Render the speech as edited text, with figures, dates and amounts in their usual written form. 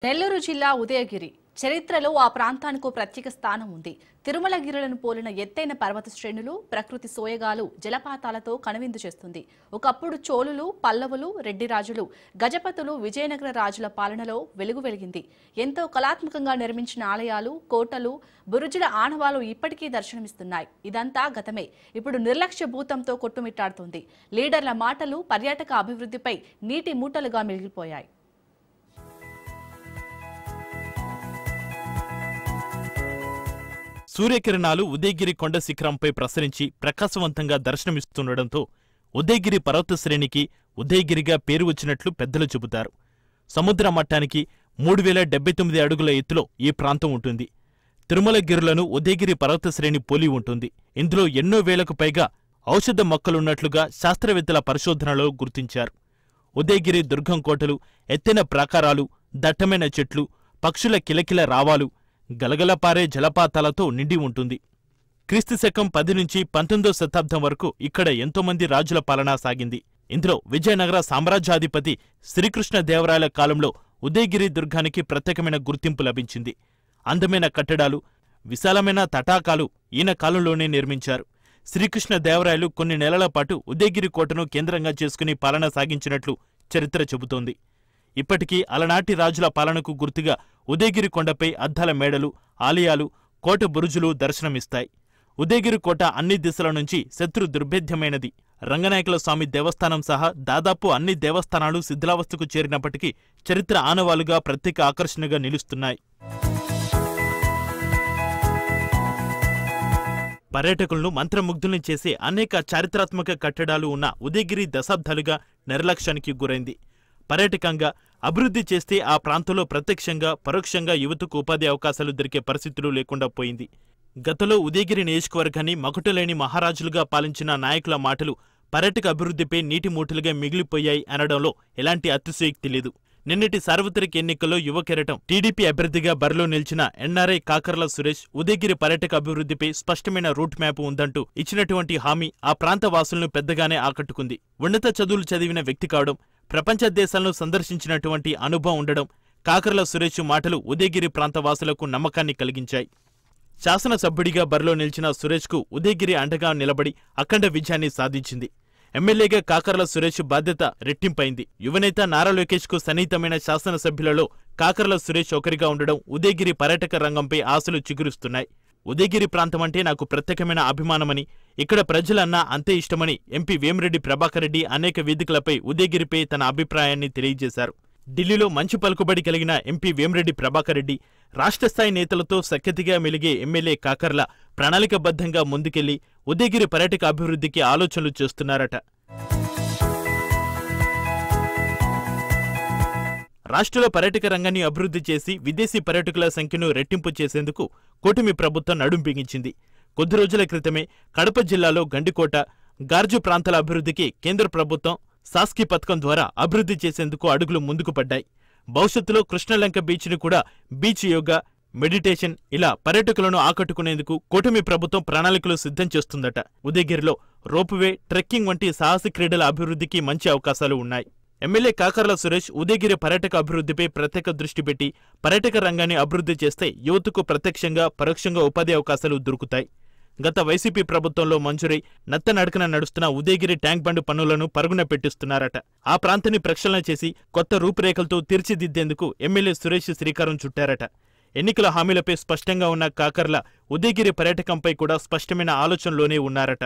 నెల్లూరు జిల్లా ఉదయగిరి చరిత్రలో ఆ ప్రాంతానికి ప్రత్యేక స్థానం ఉంది. తిరుమలగిరులను పోలిన ఎత్తైన పర్వత శ్రేణులు, ప్రకృతి సోయగాలు, జలపాతాలతో కనువిందు చేస్తుంది. ఒకప్పుడు చోళులు, పల్లవులు, రెడ్డి రాజులు, గజపతులు, విజయనగర రాజుల పాలనలో వెలుగు వెలిగింది. ఎంతో కళాత్మకంగా నిర్మించిన ఆలయాలు, కోటలు, బురుజుల ఆనవాలు ఇప్పటికీ దర్శనమిస్తున్నాయి. ఇదంతా గతమే. ఇప్పుడు నిర్లక్ష్య భూతంతో కొట్టుమిట్టాడుతుంది. లీడర్ల మాటలు పర్యాటక అభివృద్ధిపై నీటి మూటలుగా మిగిలిపోయాయి. సూర్యకిరణాలు ఉదయగిరి కొండ శిఖరంపై ప్రసరించి ప్రకాశవంతంగా దర్శనమిస్తుండటంతో ఉదయగిరి పర్వత శ్రేణికి ఉదయగిరిగా పేరు వచ్చినట్లు పెద్దలు చెబుతారు. సముద్ర మట్టానికి 3079 అడుగుల ఎత్తులో ఈ ప్రాంతం ఉంటుంది. తిరుమలగిరులను ఉదయగిరి పర్వత శ్రేణి పోలి ఉంటుంది. ఇందులో ఎన్నో వేలకు పైగా ఔషధ మొక్కలున్నట్లుగా శాస్త్రవేత్తల పరిశోధనలో గుర్తించారు. ఉదయగిరి దుర్గం కోటలు, ఎత్తైన ప్రాకారాలు, దట్టమైన చెట్లు, పక్షుల కిలకిల రావాలు, గలగలపారే జలపాతాలతో నిండి ఉంటుంది. క్రీస్తుశకం 10 నుంచి 19వ శతాబ్దం వరకు ఇక్కడ ఎంతోమంది రాజుల పాలన సాగింది. ఇందులో విజయనగర సామ్రాజ్యాధిపతి శ్రీకృష్ణదేవరాయల కాలంలో ఉదయగిరి దుర్గానికి ప్రత్యేకమైన గుర్తింపు లభించింది. అందమైన కట్టడాలు, విశాలమైన తటాకాలు ఈయన కాలంలోనే నిర్మించారు. శ్రీకృష్ణదేవరాయలు కొన్ని నెలల పాటు ఉదయగిరి కోటను కేంద్రంగా చేసుకుని పాలన సాగించినట్లు చరిత్ర చెబుతోంది. ఇప్పటికీ అలనాటి రాజుల పాలనకు గుర్తుగా ఉదయగిరి కొండపై అద్దాల మేడలు, ఆలయాలు, కోట బురుజులు దర్శనమిస్తాయి. ఉదయగిరి కోట అన్ని దిశల నుంచి శత్రు దుర్భేద్యమైనది. రంగనాయకుల స్వామి దేవస్థానం సహా దాదాపు అన్ని దేవస్థానాలు శిథిలావస్థకు చేరినప్పటికీ చరిత్ర ఆనవాలుగా ప్రత్యేక ఆకర్షణగా నిలుస్తున్నాయి. పర్యాటకులను మంత్రముగ్ధుల్ని చేసే అనేక చారిత్రాత్మక కట్టడాలు ఉన్న ఉదయగిరి దశాబ్దాలుగా నిర్లక్ష్యానికి గురైంది. పర్యాటకంగా అభివృద్ధి చేస్తే ఆ ప్రాంతంలో ప్రత్యక్షంగా, పరోక్షంగా యువతకు ఉపాధి అవకాశాలు దొరికే పరిస్థితులు లేకుండా పోయింది. గతంలో ఉదయగిరి నియోజకవర్గాన్ని మకుటలేని మహారాజులుగా పాలించిన నాయకుల మాటలు పర్యాటక అభివృద్ధిపై నీటి మూటలుగా మిగిలిపోయాయి అనడంలో ఎలాంటి అతిశయోక్తి లేదు. నిన్నటి సార్వత్రిక ఎన్నికల్లో యువ కెరటం టీడీపీ అభ్యర్థిగా బరిలో నిలిచిన ఎన్ఆర్ఐ కాకర్ల సురేష్ ఉదయగిరి పర్యాటక అభివృద్ధిపై స్పష్టమైన రూట్ మ్యాప్ ఉందంటూ ఇచ్చినటువంటి హామీ ఆ ప్రాంత వాసులను పెద్దగానే ఆకట్టుకుంది. ఉన్నత చదువులు చదివిన వ్యక్తి కావడం, ప్రపంచ దేశాలను సందర్శించినటువంటి అనుభవం ఉండడం, కాకర్ల సురేష్ మాటలు ఉదయగిరి ప్రాంత వాసులకు నమ్మకాన్ని కలిగించాయి. శాసనసభ్యుడిగా బరిలో నిలిచిన సురేష్కు ఉదయగిరి అండగా నిలబడి అఖండ విజయాన్ని సాధించింది. ఎమ్మెల్యేగా కాకర్ల సురేష్ బాధ్యత రెట్టింపైంది. యువనేత నారా లోకేష్కు సన్నిహితమైన శాసనసభ్యులలో కాకర్ల సురేష్ ఒకరిగా ఉండడం ఉదయగిరి పర్యాటక రంగంపై ఆశలు చిగురుస్తున్నాయి. ఉదయగిరి ప్రాంతమంటే నాకు ప్రత్యేకమైన అభిమానమని, ఇక్కడ ప్రజలన్నా అంతే ఇష్టమని ఎంపీ వేమిరెడ్డి ప్రభాకర్ రెడ్డి అనేక వేదికలపై ఉదయగిరిపై తన అభిప్రాయాన్ని తెలియజేశారు. ఢిల్లీలో మంచి పలుకుబడి కలిగిన ఎంపీ వేమిరెడ్డి ప్రభాకర్ రెడ్డి, రాష్ట్రస్థాయి నేతలతో సఖ్యతగా మెలిగే ఎమ్మెల్యే కాకర్ల ప్రణాళికబద్ధంగా ముందుకెళ్లి ఉదయగిరి పర్యాటక అభివృద్ధికి ఆలోచనలు చేస్తున్నారట. రాష్ట్రంలో పర్యాటక రంగాన్ని అభివృద్ధి చేసి విదేశీ పర్యాటకుల సంఖ్యను రెట్టింపు చేసేందుకు కూటమి ప్రభుత్వం నడుం బిగించింది. కొద్ది రోజుల క్రితమే కడప జిల్లాలో గండికోట, గార్జు ప్రాంతాల అభివృద్ధికి కేంద్ర ప్రభుత్వం సాస్కీ పథకం ద్వారా అభివృద్ధి చేసేందుకు అడుగులు ముందుకు పడ్డాయి. భవిష్యత్తులో కృష్ణలంక బీచ్ను కూడా బీచ్ యోగా, మెడిటేషన్ ఇలా పర్యాటకులను ఆకట్టుకునేందుకు కూటమి ప్రభుత్వం ప్రణాళికలు సిద్ధం చేస్తుందట. ఉదయగిరిలో రోపువే, ట్రెక్కింగ్ వంటి సాహస క్రీడల అభివృద్ధికి మంచి అవకాశాలు ఉన్నాయి. ఎమ్మెల్యే కాకర్ల సురేష్ ఉదయగిరి పర్యాటక అభివృద్ధిపై ప్రత్యేక దృష్టి పెట్టి పర్యాటక రంగాన్ని అభివృద్ధి చేస్తే యువతకు ప్రత్యక్షంగా, పరోక్షంగా ఉపాధి అవకాశాలు దొరుకుతాయి. గత వైసీపీ ప్రభుత్వంలో మంజూరై నత్తనడకన నడుస్తున్న ఉదయగిరి ట్యాంక్ బండ్ పనులను పరుగున పెట్టిస్తున్నారట. ఆ ప్రాంతాన్ని ప్రక్షాళన చేసి కొత్త రూపురేఖలతో తీర్చిదిద్దేందుకు ఎమ్మెల్యే సురేష్ శ్రీకారం చుట్టారట. ఎన్నికల హామీలపై స్పష్టంగా ఉన్న కాకర్ల ఉదయగిరి పర్యాటకంపై కూడా స్పష్టమైన ఆలోచనలోనే ఉన్నారట.